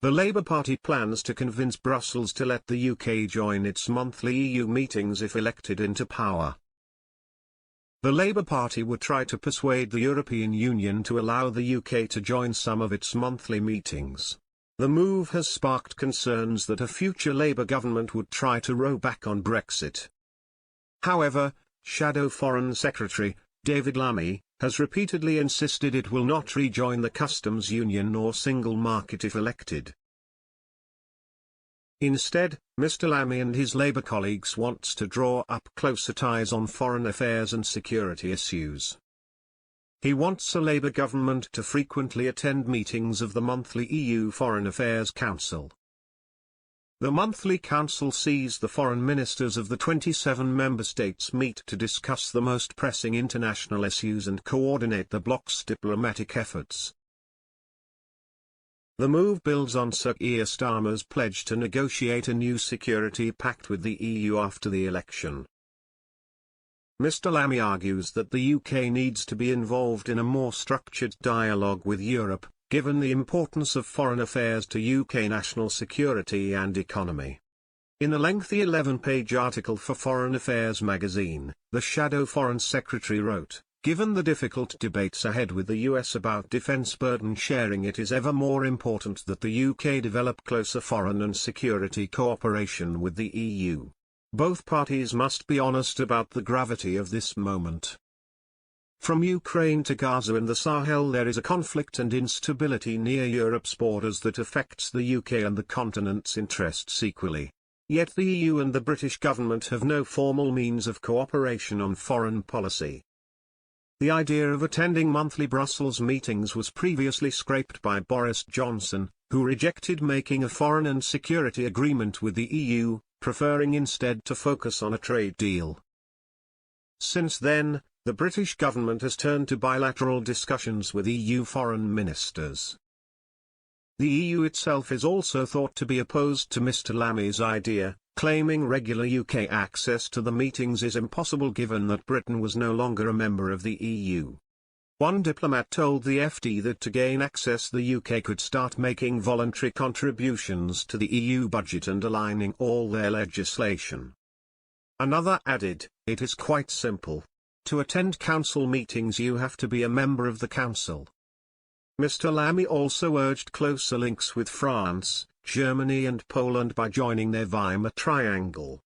The Labour Party plans to convince Brussels to let the UK join its monthly EU meetings if elected into power. The Labour Party would try to persuade the European Union to allow the UK to join some of its monthly meetings. The move has sparked concerns that a future Labour government would try to row back on Brexit. However, Shadow Foreign Secretary, David Lammy, has repeatedly insisted it will not rejoin the customs union or single market if elected. Instead, Mr. Lammy and his Labour colleagues wants to draw up closer ties on foreign affairs and security issues. He wants a Labour government to frequently attend meetings of the monthly EU Foreign Affairs Council. The monthly council sees the foreign ministers of the 27 member states meet to discuss the most pressing international issues and coordinate the bloc's diplomatic efforts. The move builds on Sir Keir Starmer's pledge to negotiate a new security pact with the EU after the election. Mr. Lammy argues that the UK needs to be involved in a more structured dialogue with Europe, given the importance of foreign affairs to UK national security and economy. In a lengthy 11-page article for Foreign Affairs magazine, the Shadow Foreign Secretary wrote, "Given the difficult debates ahead with the US about defense burden sharing, it is ever more important that the UK develop closer foreign and security cooperation with the EU. Both parties must be honest about the gravity of this moment. From Ukraine to Gaza and the Sahel, there is a conflict and instability near Europe's borders that affects the UK and the continent's interests equally. Yet the EU and the British government have no formal means of cooperation on foreign policy." The idea of attending monthly Brussels meetings was previously scrapped by Boris Johnson, who rejected making a foreign and security agreement with the EU, preferring instead to focus on a trade deal. Since then, the British government has turned to bilateral discussions with EU foreign ministers. The EU itself is also thought to be opposed to Mr. Lammy's idea, claiming regular UK access to the meetings is impossible given that Britain was no longer a member of the EU. One diplomat told the FT that to gain access the UK could start making voluntary contributions to the EU budget and aligning all their legislation. Another added, "It is quite simple. To attend council meetings you have to be a member of the council." Mr. Lammy also urged closer links with France, Germany and Poland by joining their Weimar Triangle.